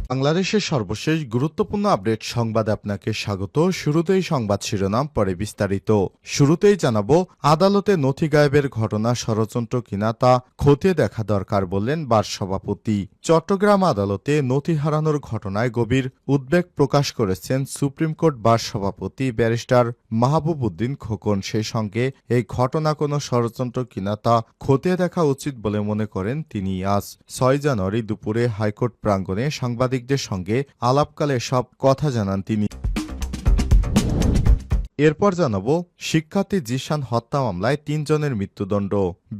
বাংলাদেশের সর্বশেষ গুরুত্বপূর্ণ আপডেট সংবাদে আপনাকে স্বাগত। শুরুতেই সংবাদ শিরোনাম, পরে বিস্তারিত। শুরুতেই জানাবো, আদালতে নথি গায়েবের ঘটনা ষড়যন্ত্র কিনা তা খতিয়ে দেখা দরকার বললেন বার সভাপতি। চট্টগ্রাম আদালতে নথি হারানোর ঘটনায় গভীর উদ্বেগ প্রকাশ করেছেন সুপ্রিম কোর্ট বার সভাপতি ব্যারিস্টার মাহবুব উদ্দিন খোকন। সেই সঙ্গে এই ঘটনা কোনো ষড়যন্ত্র কিনা তা খতিয়ে দেখা উচিত বলে মনে করেন তিনি। আজ ৬ জানুয়ারি দুপুরে হাইকোর্ট প্রাঙ্গণে সাংবাদিকদের সঙ্গে আলাপকালে সব কথা জানান তিনি। এরপর জানাবো, শিক্ষার্থী জিশান হত্যা মামলায় ৩ জনের মৃত্যুদণ্ড।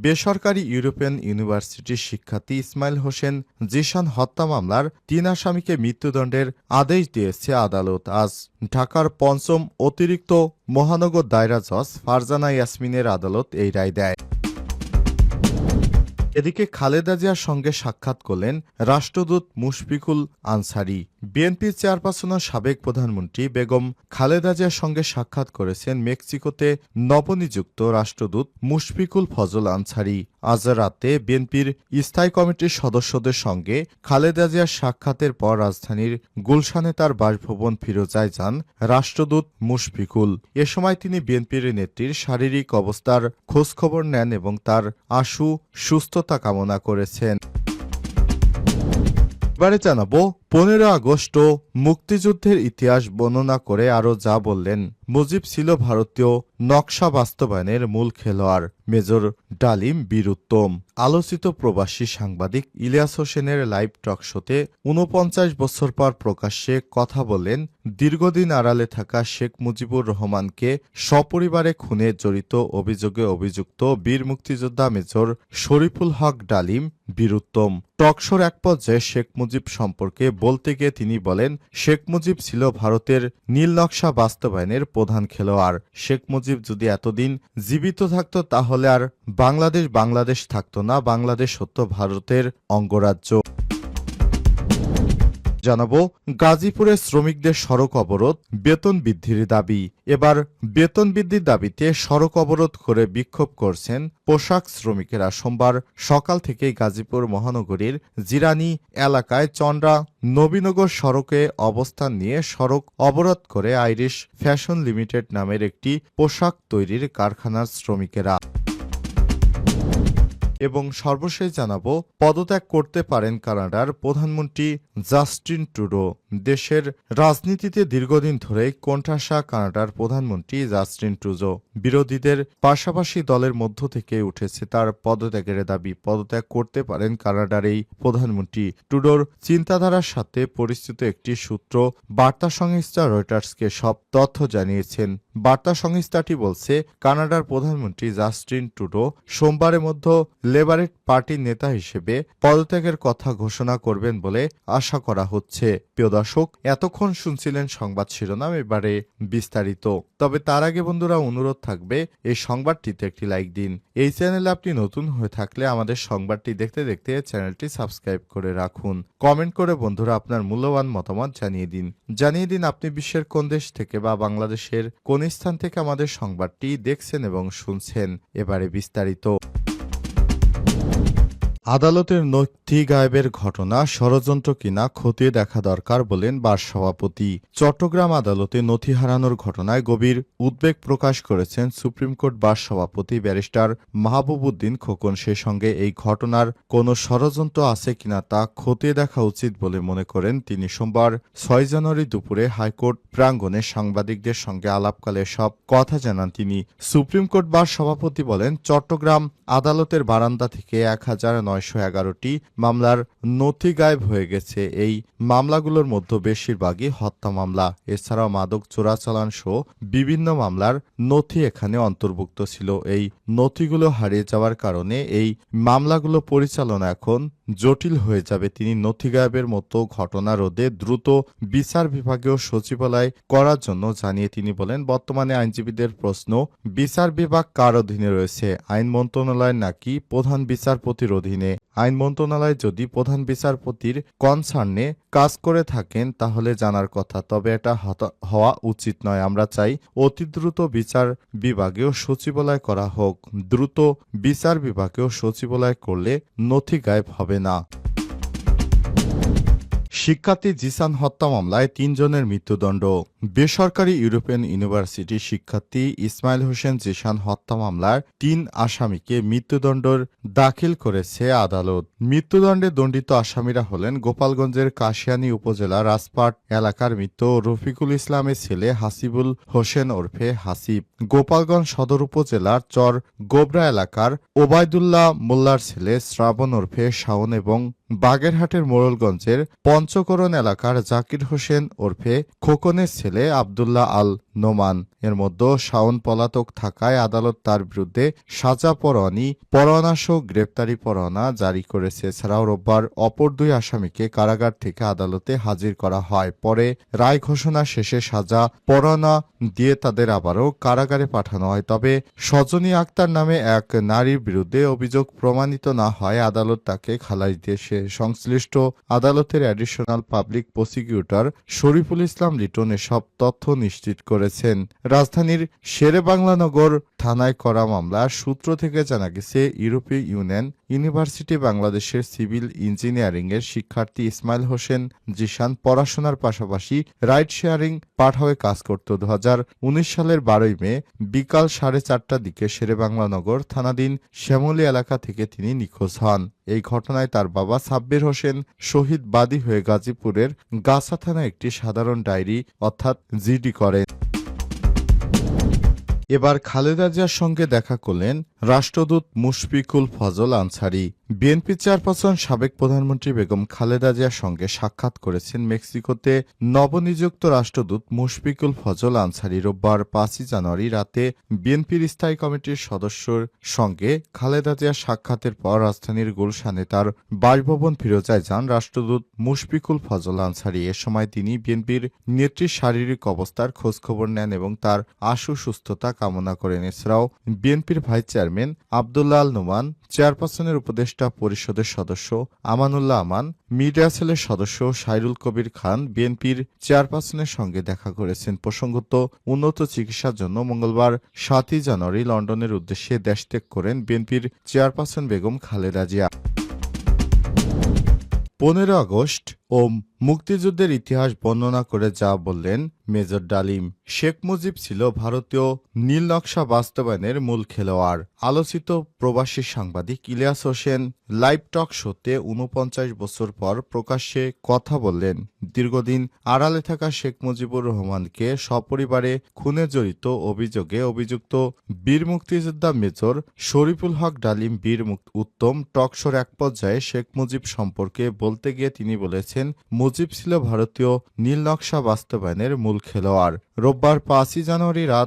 বেসরকারি ইউরোপিয়ান ইউনিভার্সিটির শিক্ষার্থী ইসমাইল হোসেন জিশান হত্যা মামলার ৩ আসামিকে মৃত্যুদণ্ডের আদেশ দিয়েছে আদালত। আজ ঢাকার পঞ্চম অতিরিক্ত মহানগর দায়রা জজ ফারজানা ইয়াসমিনের আদালত এই রায় দেয়। এদিকে খালেদা জিয়ার সঙ্গে সাক্ষাৎ করলেন রাষ্ট্রদূত মুশফিকুল আনসারী। বিএনপির চেয়ারপারসন সাবেক প্রধানমন্ত্রী বেগম খালেদা জিয়ার সঙ্গে সাক্ষাৎ করেছেন মেক্সিকোতে নবনিযুক্ত রাষ্ট্রদূত মুশফিকুল ফজল আনসারী। আজ রাতে বিএনপির স্থায়ী কমিটির সদস্যদের সঙ্গে খালেদা জিয়ার সাক্ষাতের পর রাজধানীর গুলশানে তার বাসভবন ফিরোজায় যান রাষ্ট্রদূত মুশফিকুল। এ সময় তিনি বিএনপির নেত্রীর শারীরিক অবস্থার খোঁজখবর নেন এবং তার আশু সুস্থতা কামনা করেছেন। এবারে জানাবো, ১৫ আগস্ট ও মুক্তিযুদ্ধের ইতিহাস বর্ণনা করে আরও যা বললেন, মুজিব ছিল ভারতীয় নকশা বাস্তবায়নের মূল খেলোয়াড়। মেজর ডালিম বীর উত্তম। আলোচিত প্রবাসী সাংবাদিক ইলিয়াস হোসেনের লাইভ টকশোতে ৪৯ বছর পর প্রকাশ্যে কথা বলেন দীর্ঘদিন আড়ালে থাকা শেখ মুজিবুর রহমানকে সপরিবারে খুনে জড়িত অভিযোগে অভিযুক্ত বীর মুক্তিযোদ্ধা মেজর শরীফুল হক ডালিম বীর উত্তম। টকশোর এক পর্যায়ে শেখ মুজিব সম্পর্কে বলতে গিয়ে তিনি বলেন, শেখ মুজিব ছিল ভারতের নীল নকশা বাস্তবায়নের প্রধান খেলোয়াড়। শেখ মুজিব যদি এতদিন জীবিত থাকত তাহলে আর বাংলাদেশ থাকত না, বাংলাদেশ হতো ভারতের অঙ্গরাজ্য। জানাবো, গাজীপুরে শ্রমিকদের সড়ক অবরোধ, বেতন বৃদ্ধির দাবি। এবার বেতন বৃদ্ধির দাবিতে সড়ক অবরোধ করে বিক্ষোভ করছেন পোশাক শ্রমিকেরা। সোমবার সকাল থেকেই গাজীপুর মহানগরীর জিরানী এলাকায় চন্দ্রা নবীনগর সড়কে অবস্থান নিয়ে সড়ক অবরোধ করে আইরিশ ফ্যাশন লিমিটেড নামের একটি পোশাক তৈরির কারখানার শ্রমিকেরা। এবং সর্বশেষ জানাবো, পদত্যাগ করতে পারেন কানাডার প্রধানমন্ত্রী জাস্টিন ট্রুডো। দেশের রাজনীতিতে দীর্ঘদিন ধরেই কোণঠাসা কানাডার প্রধানমন্ত্রী জাস্টিন ট্রুডো। বিরোধীদের পাশাপাশি দলের মধ্য থেকে উঠেছে তার পদত্যাগের দাবি। পদত্যাগ করতে পারেন কানাডার এই প্রধানমন্ত্রী। ট্রুডোর চিন্তাধারার সাথে পরিচিত একটি সূত্র বার্তা সংস্থা রয়টার্সকে সব তথ্য জানিয়েছেন। বার্তা সংস্থাটি বলছে, কানাডার প্রধানমন্ত্রী জাস্টিন ট্রুডো সোমবারের মধ্যে লেবারেট পার্টির নেতা হিসেবে পদত্যাগের কথা ঘোষণা করবেন বলে আশা করা হচ্ছে। প্রিয় দর্শক, এতক্ষণ শুনছিলেন সংবাদ শিরোনাম, এবারে বিস্তারিত। তবে তার আগে বন্ধুরা অনুরোধ থাকবে, এই সংবাদটিতে একটি লাইক দিন। এই চ্যানেলে আপনি নতুন হয়ে থাকলে আমাদের সংবাদটি দেখতে দেখতে চ্যানেলটি সাবস্ক্রাইব করে রাখুন। কমেন্ট করে বন্ধুরা আপনার মূল্যবান মতামত জানিয়ে দিন আপনি বিশ্বের কোন দেশ থেকে বা বাংলাদেশের কোন স্থান থেকে আমাদের সংবাদটি দেখছেন এবং শুনছেন। এবারে বিস্তারিত। আদালতের নথি গায়েবের ঘটনা ষড়যন্ত্র কিনা খতিয়ে দেখা দরকার বলেন বার সভাপতি। চট্টগ্রাম আদালতে নথি হারানোর ঘটনায় গভীর উদ্বেগ প্রকাশ করেছেন সুপ্রিম কোর্ট বার সভাপতি ব্যারিস্টার মাহবুব উদ্দিন খোকন। সে সঙ্গে এই ঘটনার কোনো ষড়যন্ত্র আছে কিনা তা খতিয়ে দেখা উচিত বলে মনে করেন তিনি। সোমবার ৬ জানুয়ারি দুপুরে হাইকোর্ট প্রাঙ্গণে সাংবাদিকদের সঙ্গে আলাপকালে সব কথা জানান তিনি। সুপ্রিম কোর্ট বার সভাপতি বলেন, চট্টগ্রাম আদালতের বারান্দা থেকে ১,৯১১টি মামলার নথি গায়েব হয়ে গেছে। এই মামলাগুলোর মধ্যে বেশিরভাগই হত্যা মামলা। এছাড়াও মাদক চোরাচালান সহ বিভিন্ন মামলার নথি এখানে অন্তর্ভুক্ত ছিল। এই নথিগুলো হারিয়ে যাওয়ার কারণে এই মামলাগুলো পরিচালনা এখন জটিল হয়ে যাবে। তিনি নথি গায়েবের মতো ঘটনা রোধে দ্রুত বিচার বিভাগীয় সচিবালয় করার জন্য জানিয়ে তিনি বলেন, বর্তমানে আইনজীবীদের প্রশ্ন, বিচার বিভাগ কার অধীনে রয়েছে? আইন মন্ত্রণালয় নাকি প্রধান বিচারপতির অধীনে? আইন মন্ত্রণালয় যদি প্রধান বিচারপতির কনসার্নে কাজ করে থাকেন তাহলে জানার কথা, তবে এটা হওয়া উচিত নয়। আমরা চাই অতি দ্রুত বিচার বিভাগীয় সচিবালয় করা হোক। দ্রুত বিচার বিভাগীয় সচিবালয় করলে নথি গায়েব হবে না। শিক্ষার্থী জিসান হত্যা মামলায় ৩ জনের মৃত্যুদণ্ড। বেসরকারি ইউরোপিয়ান ইউনিভার্সিটির শিক্ষার্থী ইসমাইল হোসেন জিসান হত্যা মামলার ৩ আসামিকে মৃত্যুদণ্ড দাখিল করেছে আদালত। মৃত্যুদণ্ডে দণ্ডিত আসামিরা হলেন গোপালগঞ্জের কাশিয়ানী উপজেলার রাজপাট এলাকার মৃত রফিকুল ইসলামের ছেলে হাসিবুল হোসেন ওরফে হাসিব, গোপালগঞ্জ সদর উপজেলার চর গোবরা এলাকার ওবায়দুল্লাহ মোল্লার ছেলে শ্রাবণ ওরফে শাওন এবং বাগেরহাটের মোড়লগঞ্জের পঞ্চকরণ এলাকার জাকির হোসেন ওরফে খোকনের ছেলে আবদুল্লাহ আল নোমান। এর মধ্যে শাওন পলাতক থাকায় আদালত তার বিরুদ্ধে সাজা পরোয়ানাসহ গ্রেপ্তারি পরোয়ানা জারি করেছে। এছাড়াও রোববার অপর ২ আসামিকে কারাগার থেকে আদালতে হাজির করা হয়। পরে রায় ঘোষণা শেষে সাজা পরোয়ানা দিয়ে তাদের আবারও কারাগারে পাঠানো হয়। তবে সজনী আক্তার নামে এক নারীর বিরুদ্ধে অভিযোগ প্রমাণিত না হয় আদালত তাকে খালাস দিয়েছে। সংশ্লিষ্ট আদালতের additional public prosecutor Shariful Islam Liton এসব তথ্য নিশ্চিত করেছেন। রাজধানীর শেরেবাংলানগর থানায় করা মামলার সূত্র থেকে জানা গেছে, ইউরোপীয় ইউনিয়ন ইউনিভার্সিটি বাংলাদেশের সিভিল ইঞ্জিনিয়ারিংয়ের শিক্ষার্থী ইসমাইল হোসেন জিসান পড়াশোনার পাশাপাশি রাইড শেয়ারিং পাঠাওয়ে কাজ করত। ২০১৯ সালের ১২ মে বিকাল ৪:৩০টার দিকে শেরেবাংলানগর থানাধীন শ্যামলী এলাকা থেকে তিনি নিখোঁজ হন। এই ঘটনায় তার বাবা সাব্বির হোসেন শহীদ বাদী হয়ে গাজীপুরের গাছা থানায় একটি সাধারণ ডায়েরি অর্থাৎ জিডি করেন। এবার খালেদা জিয়ার সঙ্গে দেখা করলেন রাষ্ট্রদূত মুশফিকুল ফজল আনসারী। বিএনপি চেয়ারপারসন সাবেক প্রধানমন্ত্রী বেগম খালেদা জিয়ার সঙ্গে সাক্ষাৎ করেছেন মেক্সিকোতে নবনিযুক্ত রাষ্ট্রদূত মুশফিকুল ফজল আনসারী। রোববার ৫ই জানুয়ারি রাতে বিএনপির স্থায়ী কমিটির সদস্যর সঙ্গে খালেদা জিয়ার সাক্ষাতের পর রাজধানীর গুলশানে তার বাসভবন ফিরোজায় যান রাষ্ট্রদূত মুশফিকুল ফজল আনসারী। এ সময় তিনি বিএনপির নেত্রীর শারীরিক অবস্থার খোঁজখবর নেন এবং তার আশু সুস্থতা কামনা করেন। এছাড়াও বিএনপির ভাইস চেয়ারম্যান আবদুল্লাহ আল নোমান, চেয়ারপারসনের উপদেষ্টা পরিষদের সদস্য আমানুল্লাহ আমান, মিডিয়া সেলের সদস্য সাইরুল কবির খান বিএনপির চেয়ারপারসনের সঙ্গে দেখা করেছেন। প্রসঙ্গত, উন্নত চিকিৎসার জন্য মঙ্গলবার ৭ই জানুয়ারি লন্ডনের উদ্দেশ্যে দেশ ত্যাগ করেন বিএনপির চেয়ারপারসন বেগম খালেদা জিয়া। ১৫ আগস্ট ও মুক্তিযুদ্ধের ইতিহাস বর্ণনা করে যা বললেন মেজর ডালিম। শেখ মুজিব ছিল ভারতীয় নীল নকশা বাস্তবায়নের মূল খেলোয়াড়। আলোচিত প্রবাসী সাংবাদিক ইলিয়াস হোসেন লাইভ টক শোতে ৪৯ বছর পর প্রকাশ্যে কথা বললেন। দীর্ঘদিন আড়ালে থাকা শেখ মুজিবুর রহমানকে সপরিবারে খুনে জড়িত অভিযোগে অভিযুক্ত বীর মুক্তিযোদ্ধা মেজর শরীফুল হক ডালিম বীর উত্তম টকশোর এক পর্যায়ে শেখ মুজিব সম্পর্কে বলতে গিয়ে তিনি বলেছেন, মুজিব ছিল ভারতীয় নীল নকশা বাস্তবায়নের মূল খেলোয়াড়। রোববার ৫ই জানুয়ারি রাত